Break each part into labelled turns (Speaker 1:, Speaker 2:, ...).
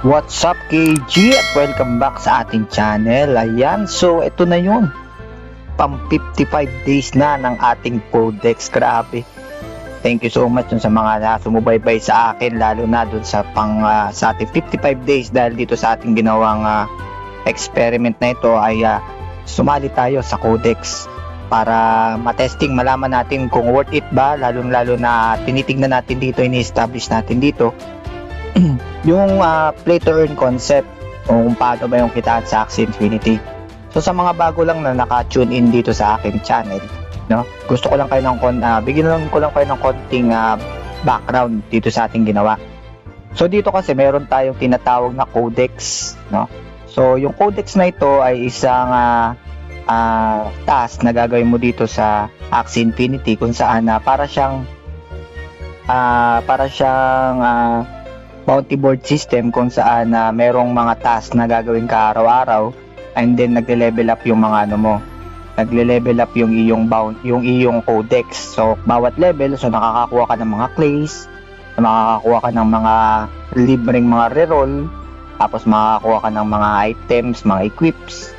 Speaker 1: What's up KG at welcome back sa ating channel. Ayan, so ito na yun. Pang 55 days na ng ating Codex. Grabe. Thank you so much sa mga sumubaybay sa akin, lalo na dun sa sa ating 55 days dahil dito sa ating ginawang experiment na ito ay sumali tayo sa Codex para matesting, malaman natin kung worth it ba, lalo na tinitignan natin dito, ini-establish natin dito yung play to earn concept o kung paano ba yung kitaan sa Axie Infinity. So sa mga bago lang na naka-tune in dito sa aking channel, no, gusto ko lang kayo ng bigyan ko lang kayo ng konting background dito sa ating ginawa. So dito kasi meron tayong tinatawag na codex, no. So yung codex na ito ay isang task na gagawin mo dito sa Axie Infinity kung saan para siyang bounty board system kung saan merong mga task na gagawin ka araw-araw, and then nagle-level up yung mga nagle-level up yung iyong codex. So bawat level, so nakakakuha ka ng mga clays, makakakuha ka ng mga libreng mga reroll, tapos makakakuha ka ng mga items, mga equips.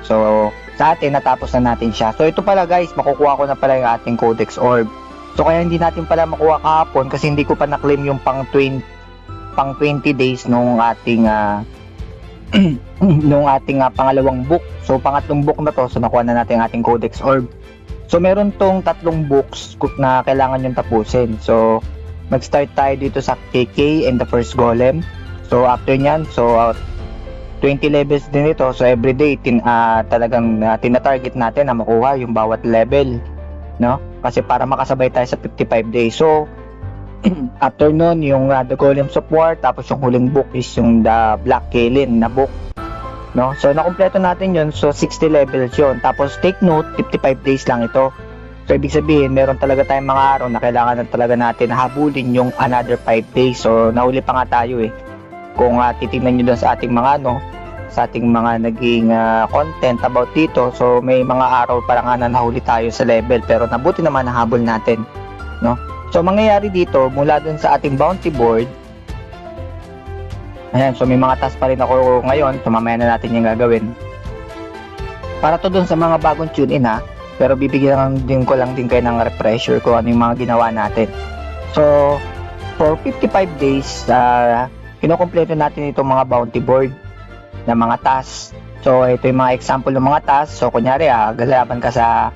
Speaker 1: So sa atin, natapos na natin siya. So ito pala guys, makukuha ko na pala yung ating codex orb. So kaya hindi natin pala makuha kahapon kasi hindi ko pa na-claim yung pang 20 days nung ating pangalawang book. So pangatlong book na to, so nakuha na natin ang ating codex orb. So meron tong tatlong books na kailangan yung tapusin. So mag-start tayo dito sa KK and the first golem. So after nyan, so 20 levels din ito. So everyday talagang tina-target natin na makuha yung bawat level, no? Kasi para makasabay tayo sa 55 days. So after nun, yung The Golems of War, tapos yung huling book is yung The Black Kaelin na book, no? So nakumpleto natin yun, so 60 levels yun. Tapos take note, 55 days lang ito. So ibig sabihin, meron talaga tayong mga araw na kailangan na talaga natin habulin yung another 5 days. So nahuli pa nga tayo kung titingnan nyo doon sa ating mga naging content about dito. So may mga araw pa lang na nahuli tayo sa level, pero nabuti naman nahabol natin, no? So mangyayari dito, mula dun sa ating bounty board, ayan, so may mga task pa rin ako ngayon, so mamaya na natin yung gagawin. Para to dun sa mga bagong tune in pero bibigyan ko lang din kayo ng refresher kung ano yung mga ginawa natin. So for 55 days, kinukompleto natin itong mga bounty board na mga tasks. So ito yung mga example ng mga tasks. So kunyari galaban ka sa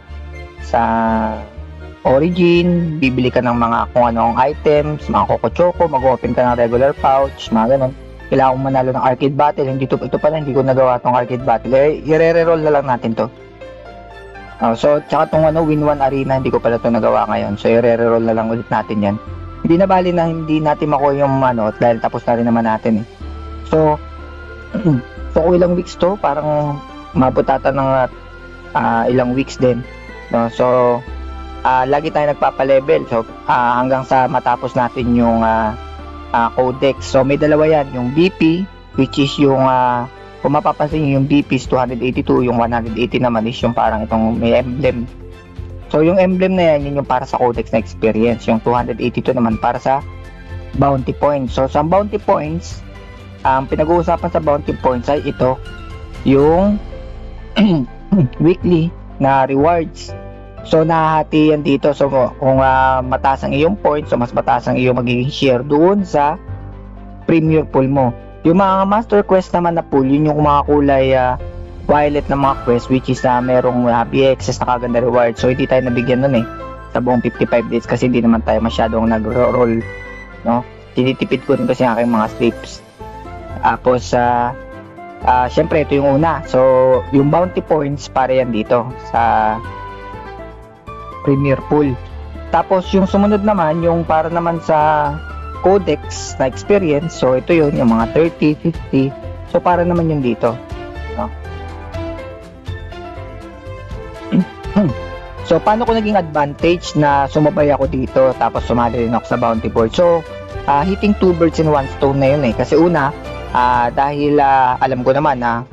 Speaker 1: Origin, bibili ka ng mga kung anong items, mga Coco-Choco, mag-open ka ng regular pouch, mga ganun. Kailangan mo manalo ng arcade battle. Ito pala, hindi ko nagawa tong arcade battle. I-re-roll na lang natin to. So tsaka tong win 1 arena, hindi ko pala to nagawa ngayon. So i-re-roll na lang ulit natin yan. Hindi na bali na hindi natin makuha yung dahil tapos na rin naman natin So kung ilang weeks to, parang mabutata ng ilang weeks din, no? So lagi tayo nagpapa-level, so hanggang sa matapos natin yung codex. So may dalawa yan, yung BP, which is yung kung mapapansin nyo, yung BP is 282, yung 180 naman is yung parang itong may emblem. So yung emblem na yan, yun yung para sa codex na experience. Yung 282 naman para sa bounty points. So sa bounty points, ang pinag-uusapan sa bounty points ay ito, yung weekly na rewards. So nahahati yan dito. So kung mataas ang iyong points, so mas mataas ang iyong magiging share doon sa premier pool mo. Yung mga master quest naman na pool, yun yung mga kulay violet na mga quest, which is merong BXS na kaganda reward. So hindi tayo nabigyan nun sa buong 55 days kasi hindi naman tayo masyadong nag-roll, no? Tinitipid ko rin kasi ang aking mga slips. Tapos syempre ito yung una. So yung bounty points para yan dito sa premier pool. Tapos yung sumunod naman, yung para naman sa codex na experience, so ito yun, yung mga 30, 50, so para naman yun dito, no? So paano ko naging advantage na sumabay ako dito tapos sumali rin ako sa bounty board? So hitting 2 birds in 1 stone na yun kasi una, dahil alam ko naman na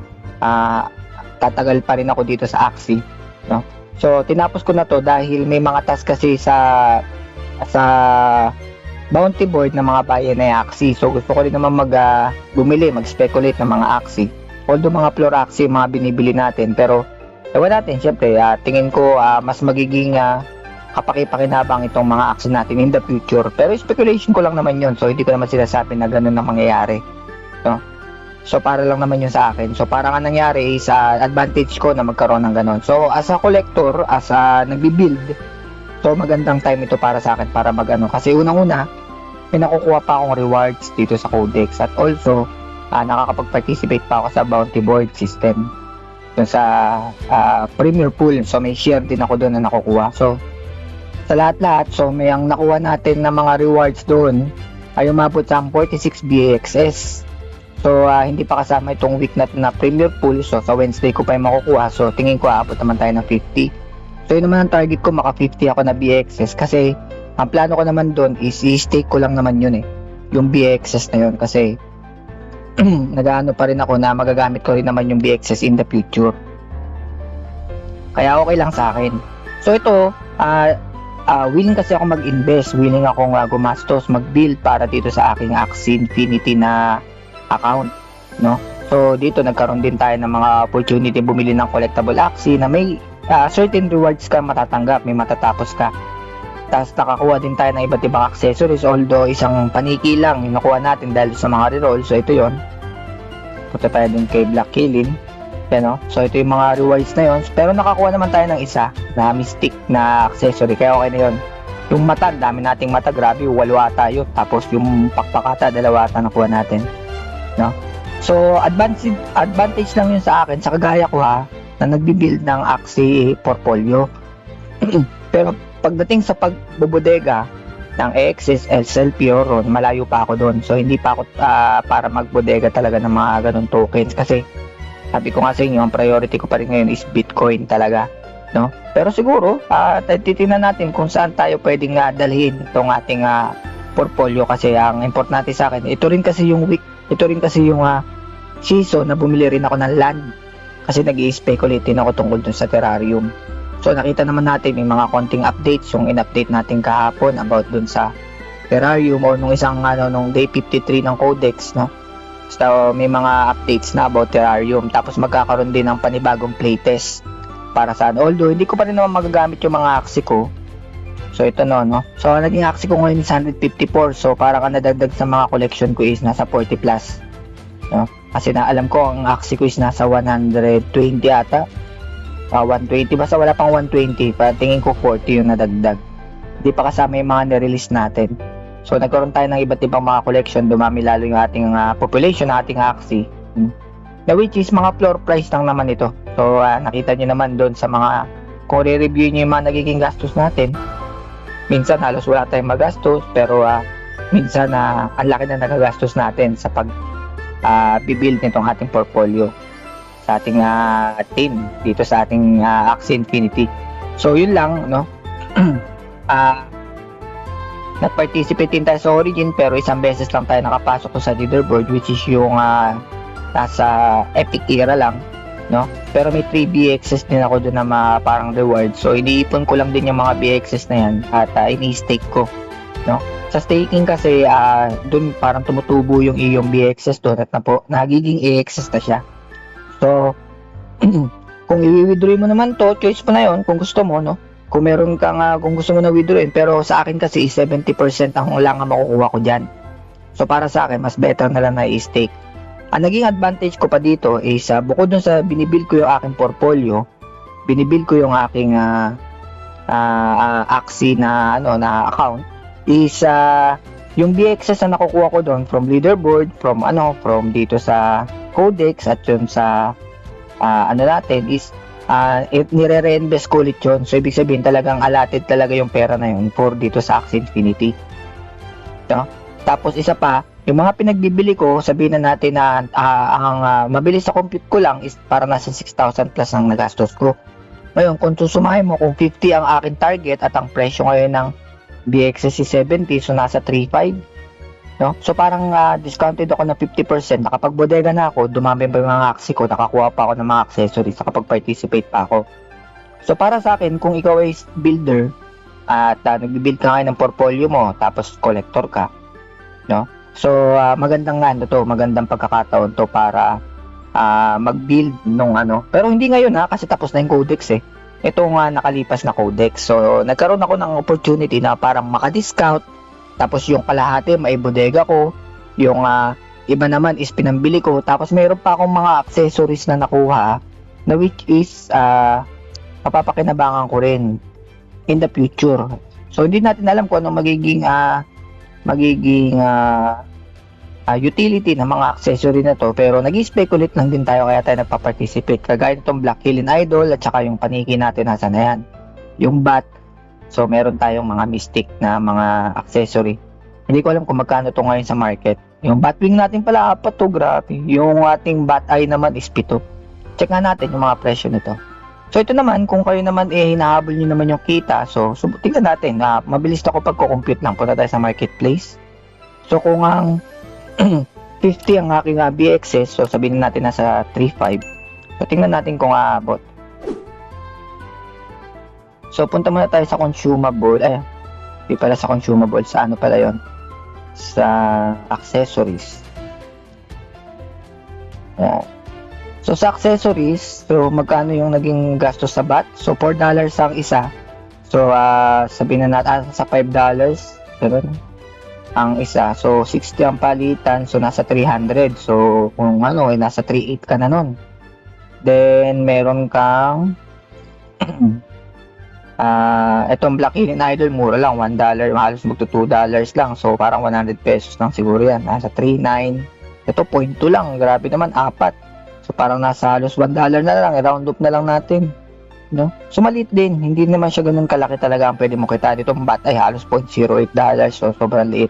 Speaker 1: tatagal pa rin ako dito sa Axie, no? So tinapos ko na to dahil may mga task kasi sa bounty board ng mga buy and axi. So gusto ko rin naman mag-speculate ng mga axi. Although mga floor axi mga binibili natin, pero ewan natin, syempre, tingin ko mas magiging kapaki-pakinabang itong mga axi natin in the future. Pero speculation ko lang naman yun, so hindi ko naman sinasabi na ganun na mangyayari. No? So para lang naman yun sa akin. So parang ang nangyari is advantage ko na magkaroon ng ganun. So as a collector, as a nagbi-build, so magandang time ito para sa akin para mag-ano. Kasi unang-una, may nakukuha pa akong rewards dito sa Codex. At also, nakakapag-participate pa ako sa bounty board system. Dun sa Premier Pool. So may share din ako doon na nakukuha. So sa lahat-lahat, so may ang nakuha natin na mga rewards doon ay umabot sa 46 BXS. So, hindi pa kasama itong week na Premier Pool. So, sa Wednesday ko pa yung makukuha. So, tingin ko aabot naman tayo ng 50. So, yun naman ang target ko, maka 50 ako na BXS. Kasi, ang plano ko naman doon is i-stake ko lang naman yun yung BXS na yun. Kasi, nag-ano pa rin ako na magagamit ko rin naman yung BXS in the future. Kaya okay lang sa akin. So, ito, willing kasi ako mag-invest. Willing akong gumastos, mag-build para dito sa aking Axie Infinity na account, no? So dito nagkaroon din tayo ng mga opportunity bumili ng collectible Axie na may certain rewards ka matatanggap, may matatapos ka. Tapos nakakuha din tayo ng iba't ibang accessories, although isang paniki lang yung nakuha natin dahil sa mga reroll. So ito yon. Punta tayo din kay Black Killin. Yan, no? So ito yung mga rewards na yon. Pero nakakuha naman tayo ng isa na mystic na accessory, kaya okay na yon. Yung mata, dami nating mata, grabe, 8 ata yun. Tapos yung pakpakata, 2 ata nakuha natin. No? So advantage lang yun sa akin, sa kagaya ko na nagbi-build ng Axie portfolio. Pero pagdating sa pagbubodega ng AXS, SL, Pioron, malayo pa ako doon. So hindi pa ako para magbodega talaga ng mga ganun tokens, kasi sabi ko nga sa inyo, ang priority ko pa rin ngayon is Bitcoin talaga, no? Pero siguro titingnan natin kung saan tayo pwedeng dalhin itong ating portfolio, kasi ang importante sa akin, ito rin kasi yung season na bumili rin ako ng land, kasi nag-i-speculate din ako tungkol dun sa terrarium. So nakita naman natin may mga konting updates yung in-update natin kahapon about dun sa terrarium, o nung isang nung day 53 ng Codex, no? So may mga updates na about terrarium, tapos magkakaroon din ng panibagong playtest para saan, although hindi ko pa rin naman magagamit yung mga Axie ko. So ito no. So naging Axie ko ngayon is 154. So parang ang nadagdag sa mga collection ko is nasa 40 plus. No? Kasi na alam ko ang Axie ko is nasa 120 ata. 120, basta wala pang 120. Para tingin ko 40 yung nadagdag. Hindi pa kasama yung mga nirelease natin. So nagkaroon tayo ng iba't ibang mga collection. Dumami lalo yung ating population ng ating Axie. Na which is mga floor price lang naman ito. So nakita nyo naman doon sa mga, kung re-review nyo yung mga nagiging gastos natin, minsan halos wala tayong magastos, pero minsan ang laki na nagagastos natin sa bibuild nitong ating portfolio sa ating team dito sa ating Axie Infinity. So yun lang, no? Nag-participate din tayo sa Origin, pero isang beses lang tayo nakapasok sa leaderboard, which is yung nasa Epic era lang, no? Pero may 3 BXS din ako doon na parang reward. So iniipon ko lang din yung mga BXS na yan at ini-stake ko, no? Sa staking kasi doon parang tumutubo yung iyong BXS doon at nagiging AXS na siya. So kung i-withdraw mo naman to, choice mo na yon kung gusto mo, no? Kung meron kang kung gusto mo na withdrawin, pero sa akin kasi 70% ang lang ang makukuha ko diyan. So para sa akin mas better na lang na i-stake. Ang naging advantage ko pa dito is bukod dun sa binibuild ko yung aking portfolio, binibuild ko yung aking Axie na account, is yung BXS na nakukuha ko doon from leaderboard, from dito sa Codex, at yun sa natin is nire-reinvest ko ulit yun. So ibig sabihin talagang allotted talaga yung pera na yun for dito sa Axie Infinity, no? Tapos isa pa, yung mga pinagbibili ko, sabihin na natin na ang mabilis sa compute ko lang is para nasa 6,000 plus ang nagastos ko. Ngayon, kung susumahin mo, kung 50 ang aking target at ang presyo ngayon ng BXS is 70, so nasa 3,500, no? So parang discounted ako na 50%. Nakapagbodega na ako, dumami pa yung mga Axie ko, nakakuha pa ako ng mga accessories, nakapag-participate pa ako. So para sa akin, kung ikaw ay builder, at nagbi-build ka ngayon ng portfolio mo tapos collector ka, no? So magandang ano to, magandang pagkakataon to para mag-build nung ano. Pero hindi ngayon kasi tapos na yung codex eh. Ito nga nakalipas na codex. So nagkaroon ako ng opportunity na parang maka-discount. Tapos yung kalahati may bodega ko, yung iba naman is pinambili ko. Tapos meron pa akong mga accessories na nakuha na which is mapapakinabangan ko rin in the future. So hindi natin alam kung ano magiging utility ng mga accessory na to, pero nag-speculate lang din tayo kaya tayo nagpa-participate. Kagaya nitong Black Hillen Idol at saka yung paniki natin nasa na yan. Yung bat. So meron tayong mga mystic na mga accessory. Hindi ko alam kung magkano to ngayon sa market. Yung Batwing natin pala 4 to, grabe. Yung ating Bat Eye naman is 7. Check nga natin yung mga presyo nito. So ito naman, kung kayo naman hinahabol nyo naman yung kita, so tingnan natin, mabilis na ako pagko-compute lang. Punta tayo sa marketplace. So kung ang 50 ang aking BXS, so sabihin natin nasa 3.5. So tingnan natin kung aabot. So punta muna tayo sa consumable. Hindi pala sa consumable, sa ano pala yon, sa accessories. So sa accessories, so magkano yung naging gastos sa bat? So $4 ang isa. So sabihin na natin sa $5 ang isa. So 60 ang palitan, so nasa 300. So kung nasa 3.8 ka na nun. Then meron kang itong Black Hillen Idol, mura lang, $1, halos magto $2 lang. So parang 100 pesos lang siguro yan. Nasa 3.9. Ito 0.2 lang, grabe naman, 4. So parang nasa halos $1 na lang, round up na lang natin, no? So maliit din, hindi naman siya ganun kalaki talaga ang pwede mo kita. Dito ang bat ay halos $0.08, so sobrang liit,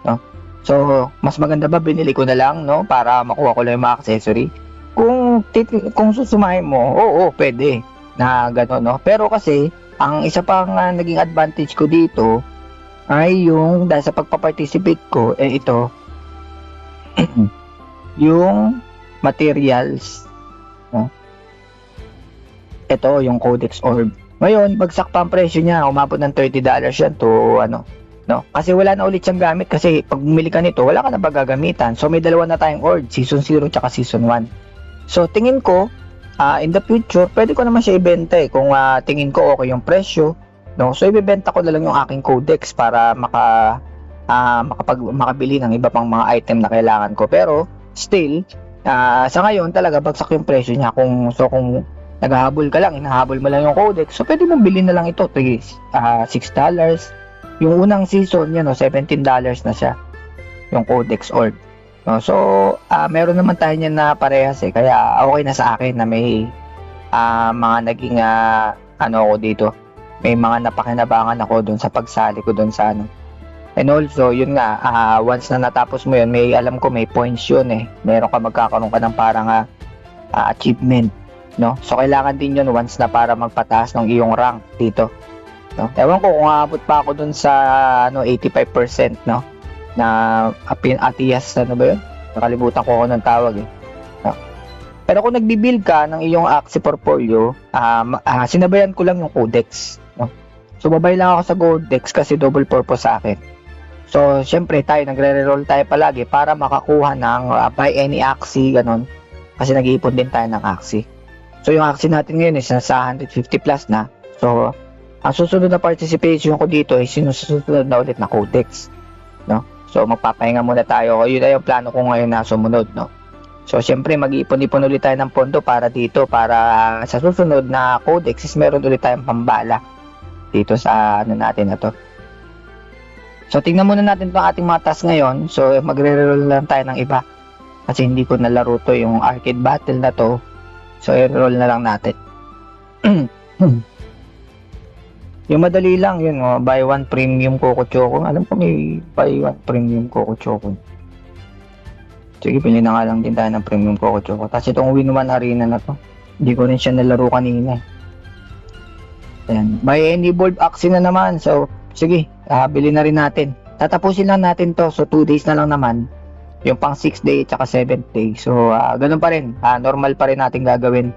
Speaker 1: no? So mas maganda ba binili ko na lang, no, para makuha ko lang yung mga accessory? Kung susumahin mo, oo, pwede na gano'n, no? Pero kasi ang isa pang naging advantage ko dito ay yung dahil sa pagpa-participate ko, ito yung materials, no? Ito yung Codex Orb. Ngayon, bagsak pa ang presyo niya, umabot ng $30 yan to no? Kasi wala na ulit siyang gamit, kasi pag bumili ka nito, wala ka na gagamitan. So may dalawa na tayong orb, Season 0 tsaka Season 1. So tingin ko, in the future, pwede ko naman siya ibenta kung tingin ko okay yung presyo, no? So ibebenta ko na lang yung aking Codex para makabili ng iba pang mga item na kailangan ko. Pero still, sa ngayon talaga bagsak yung presyo niya. Kung naghahabol ka lang, hinahabol mo lang yung Codex, so pwede mong bilhin na lang ito, $6. Yung unang season yan, $17 na siya, yung Codex Orb, no? So meron naman tayo niyan na parehas kaya okay na sa akin na may mga naging ako dito, may mga napakinabangan ako dun sa pagsali ko dun sa And also, yun nga, once na natapos mo yun, alam ko may points yun Meron ka, magkakaroon ka ng parang achievement, no? So, kailangan din yun once na para magpataas ng iyong rank dito, no? Ewan ko kung aabot pa ako dun sa 85%, no? Na Atias, ano ba yun? Nakalimutan ko ng tawag no? Pero kung nagbibuild ka ng iyong Axie portfolio, sinabayan ko lang yung Codex, no? So, babay lang ako sa Codex kasi double purpose sa akin. So, syempre tayo, nagre-reroll tayo palagi para makakuha ng buy any Axie, ganun. Kasi nag-iipon din tayo ng Axie. So, yung Axie natin ngayon is nasa 150 plus na. So, ang susunod na participation ko dito ay sinusunod na ulit na Codex, no? So, magpapahinga muna tayo. Yun ay yung plano ko ngayon na sumunod, no? So, syempre, mag-iipon-ipon ulit tayo ng pondo para dito, para sa susunod na Codex is meron ulit tayong pambala dito sa natin na to. So, tingnan muna natin itong ating mga task ngayon. So, magre-roll lang tayo ng iba. Kasi hindi ko nalaro to yung arcade battle na to. So, i-roll na lang natin. Yung madali lang, yun, buy one premium Coco Choco. Alam ko may buy one premium Coco Choco. Sige, pili na nga lang din tayo ng premium Coco Choco. Tapos itong Win 1 Arena na to, hindi ko rin siya nalaro kanina. Ayan. Buy any bulb Axie na naman. So, sige, bili na rin natin. Tatapusin lang natin to. So, 2 days na lang naman. Yung pang 6th day at 7th day. So, ganun pa rin. Normal pa rin natin gagawin.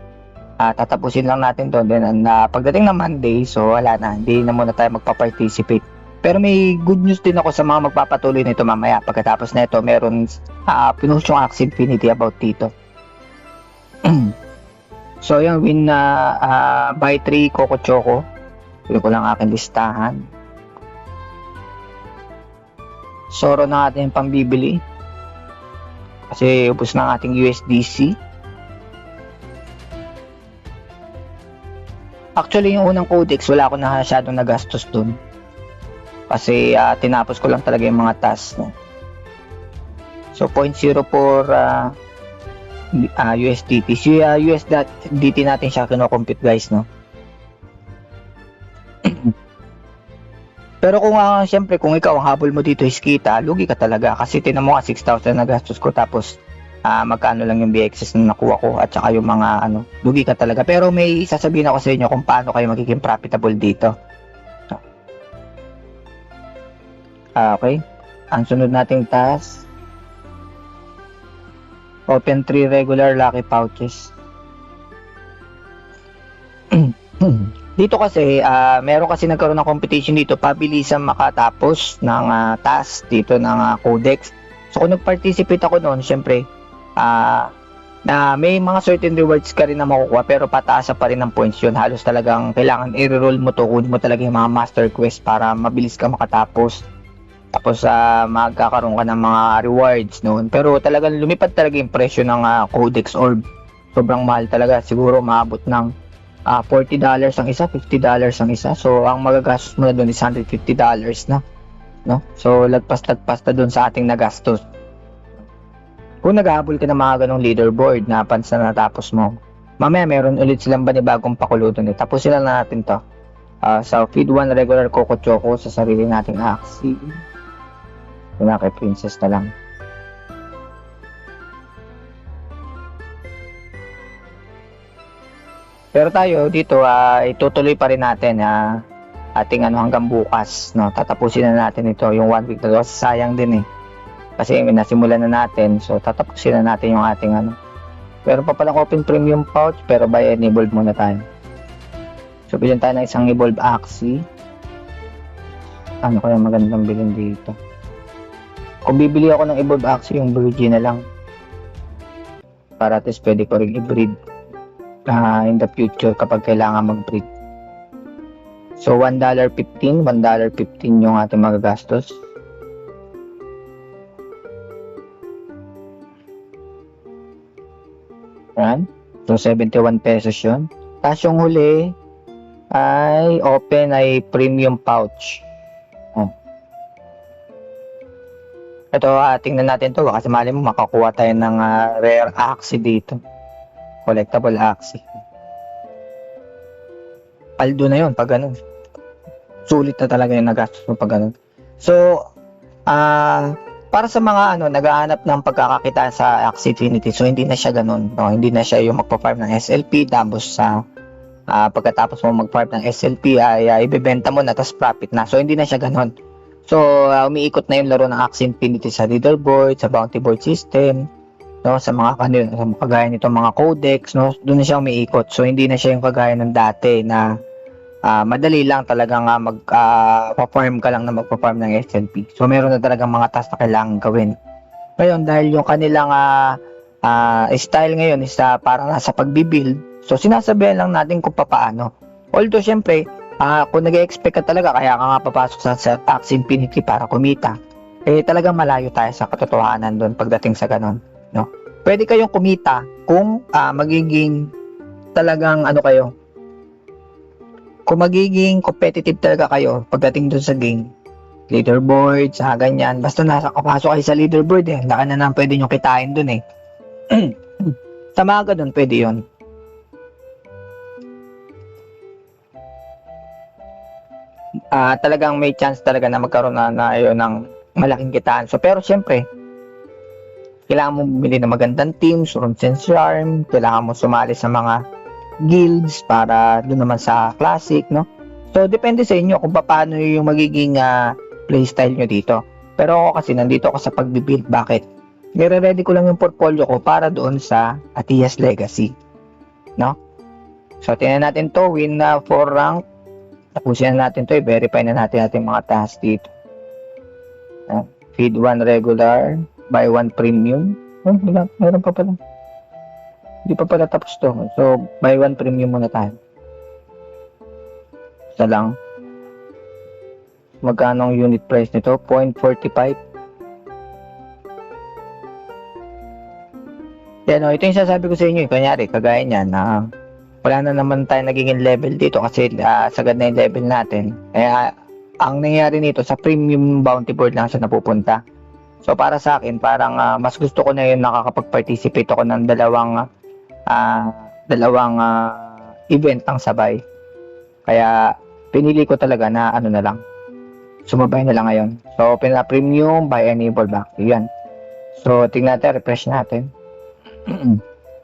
Speaker 1: tatapusin lang natin to. Then pagdating ng Monday, so wala na, hindi na muna tayo magpa-participate. Pero may good news din ako sa mga magpapatuloy nito mamaya. Pagkatapos na ito, meron pinost yung Axie Infinity about dito. So yan, win na buy 3 Coco Choco. Pili ko lang aking listahan. Soro na ating pambibili. Kasi ubos na ang ating USDC. Actually, yung unang codex, wala ako na masyadong nagastos dun. Kasi tinapos ko lang talaga yung mga tasks. No? So, 0.04 USDT. Si USDT natin siya kino-compute, guys, no? Pero kung siyempre, kung ikaw ang habol mo dito is kita, lugi ka talaga. Kasi tinan mo 6,000 na gastos ko, tapos magkano lang yung BXS na nakuha ko at saka yung mga lugi ka talaga. Pero may sasabihin ako sa inyo kung paano kayo magiging profitable dito. Okay. Ang sunod nating task, open 3 regular lucky pouches. Dito kasi, meron kasi nagkaroon ng competition dito, pabilisan makatapos ng task dito ng codex. So kung nag-participate ako noon, syempre, na may mga certain rewards ka rin na makukuha, pero pataasa pa rin ng points yun. Halos talagang kailangan i-roll mo to, kunin mo talaga yung mga master quest para mabilis ka makatapos. Tapos magkakaroon ka ng mga rewards noon. Pero talagang lumipad talaga yung presyo ng codex orb. Sobrang mahal talaga. Siguro maabot ng $40 ang isa, $50 ang isa. So ang magagastos mo na doon is $150 na, no? So lagpas-lagpas na doon sa ating nagastos. Kung naghahabol ka ng mga ganong leaderboard na pansa na natapos mo, mamaya meron ulit silang banibagong pakulo doon. Tapos sila na natin to. So feed 1 regular Coco Choco sa sarili nating Axie. Wala kay Princess na lang. Pero tayo dito itutuloy pa rin natin ating hanggang bukas, no. Tatapusin na natin ito yung 1 week na sayang din kasi nasimulan na natin, so tatapusin na natin yung ating pero pa palang open premium pouch, pero by enabled muna tayo. So bilhin tayo ng isang evolve Axie. Ano kaya magandang bilhin dito? Kung bibili ako ng evolve Axie, yung Virgin na lang, para at least pwede ko rin i-breed in the future kapag kailangan mag-breed. So $1.15 yung ating magagastos. Yan. So 71 pesos yun. Tapos yung huli ay open ay premium pouch. Ito, tingnan natin to kasi mali mo makakuha tayo ng rare Axie dito. Collectible Axie. Paldo na yun pag ganun. Sulit na talaga yung nagastos mo pag ganun. So, para sa mga naghahanap ng pagkakakita sa Axie Infinity, so hindi na siya ganun. No? Hindi na siya yung magpa-farm ng SLP, tapos pagkatapos mo mag-farm ng SLP ay ibebenta mo na, tapos profit na. So, hindi na siya ganun. So, umiikot na yung laro ng Axie Infinity sa leaderboard, sa bounty board system, no, sa mga kagaya nitong mga codex, no, doon na siya umiikot. So hindi na siya yung kagaya ng dati na madali lang talagang magpa-farm ka lang na magpa-farm ng SLP. So meron na talagang mga tasks na kailangan gawin. Ngayon, dahil yung kanilang style ngayon is parang nasa pagbibuild, so sinasabihan lang natin kung paano. Although syempre, kung nag-expect ka talaga kaya ka nga papasok sa Axie Infinity para kumita, talagang malayo tayo sa katotohanan doon pagdating sa ganon. No? Pwede kayong kumita kung magiging talagang kayo, kung magiging competitive talaga kayo pagdating doon sa game, leaderboard, sa ganyan, basta nakapasok kayo sa leaderboard laki na naman pwede nyo kitain doon sa mga ganun pwede yun. Talagang may chance talaga na magkaroon na ng malaking kitaan. So pero syempre, kailangan mo bumili ng magandang teams, runes and charm, kailangan mo sumali sa mga guilds para doon naman sa classic, no? So, depende sa inyo kung paano yung magiging playstyle nyo dito. Pero ako kasi nandito ako sa pagbibuild. Bakit? Nire-ready ko lang yung portfolio ko para doon sa Atias Legacy, no? So, tingnan natin to, win na 4 rank. Tapusin na natin to, i-verify na natin ating mga tasks dito. Feed 1 regular, buy 1 premium. Oh, wala, meron pa pala. Hindi pa pala tapos to. So, buy 1 premium muna tayo. Isa lang. Magkano ang unit price nito? 0.45. Yan o, ito yung sasabi ko sa inyo. Kunyari, kagaya niyan na wala na naman tayo nagiging level dito kasi sagad na yung level natin. Kaya ang nangyayari nito sa premium bounty board lang siya napupunta. So para sa akin, parang mas gusto ko na yun nakakapag-participate ako ng dalawang event ang sabay. Kaya pinili ko talaga na ano na lang. Sumabay na lang ngayon. So open na premium, buy enable back. Yan. So tingnan natin, refresh natin.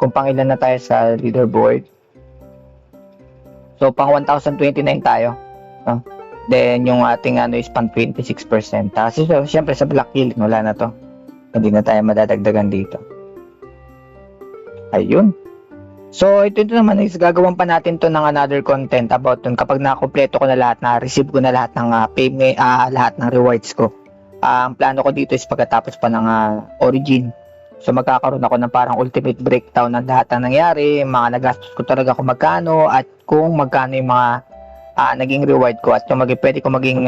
Speaker 1: Kung pang ilan na tayo sa leaderboard. So pang 1029 tayo. Then yung ating is pang 26%. Kasi so, syempre sa Black Hill wala na to. Hindi na tayo madadagdagan dito. Ayun. So ito naman is gagawin pa natin to ng another content about dun kapag nakompleto ko na lahat, na-receive ko na lahat ng lahat ng rewards ko. Ang plano ko dito is pagkatapos pa ng origin. So magkakaroon ako ng parang ultimate breakdown ng lahat ng nangyari, mga nagastos ko talaga kung magkano at kung magkano yung mga naging reward ko at yung pwede ko maging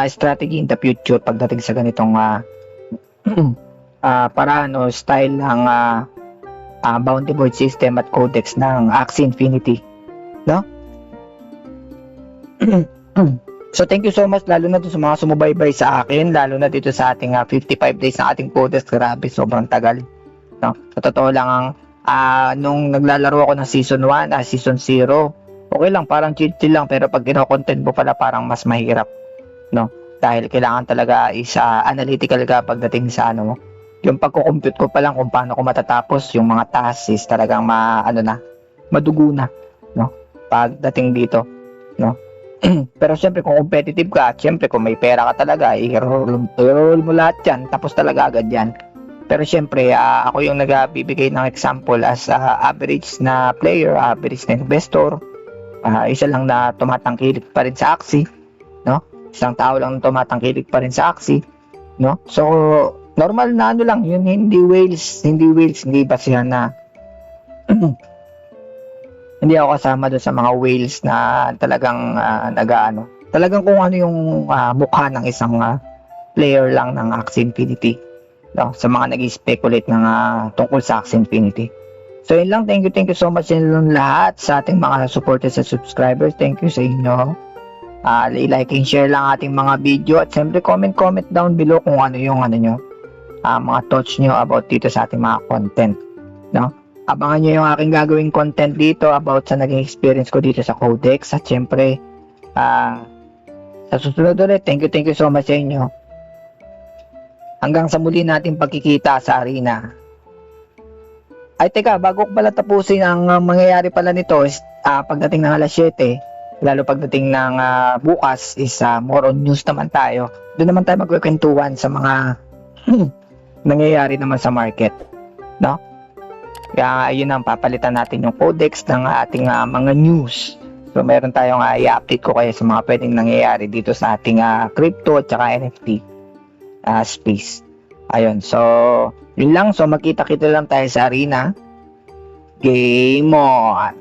Speaker 1: strategy in the future pagdating sa ganitong paraan o style ng bounty board system at codex ng Axie Infinity. No? So thank you so much lalo na sa mga sumubaybay sa akin, lalo na dito sa ating 55 days ng ating codex. Grabe, sobrang tagal. No? Sa totoo lang nung naglalaro ako ng season 1, season 0, okay lang, parang chill lang, pero pag kino-content mo pala parang mas mahirap, no? Dahil kailangan talaga is analytical ka pagdating sa mo. Yung pagko-compute ko pa lang kung paano ko matatapos yung mga tasks is talagang madugo na, no? Pagdating dito, no? Pero syempre kung competitive ka at syempre kung may pera ka talaga, i-roll mo lahat yan, tapos talaga agad yan. Pero syempre ako yung nagbibigay ng example as average na player, average na investor, isa lang na tumatangkilik pa rin sa Axie, no? Isang tao lang tumatangkilik pa rin sa Axie, no? So normal na lang yun, hindi whales, hindi basihan na hindi ako kasama doon sa mga whales na talagang talagang kung ano yung mukha ng isang player lang ng Axie Infinity, no? Sa mga nag-speculate ng tungkol sa Axie Infinity. So yun lang, thank you so much sa inyong lahat, sa ating mga supporters at subscribers. Thank you sa inyo. Like and share lang ating mga video at siyempre comment down below kung ano yung nyo, mga thoughts nyo about dito sa ating mga content, no? Abangan nyo yung aking gagawing content dito about sa naging experience ko dito sa Codex. At syempre, sa susunod ulit, thank you so much sa inyo. Hanggang sa muli natin pagkikita sa arena. Ay teka, bago ko pala tapusin, ang mangyayari pala nito is pagdating ng alas 7, lalo pagdating ng bukas is more on news naman tayo. Doon naman tayo magkukwentuhan sa mga nangyayari naman sa market, no? Kaya ayun ang papalitan natin yung codex ng ating mga news. So meron tayong i-update ko kayo sa mga pwedeng nangyayari dito sa ating crypto at saka NFT space. Ayun, so yun lang. So magkita-kita lang tayo sa arena. Game on!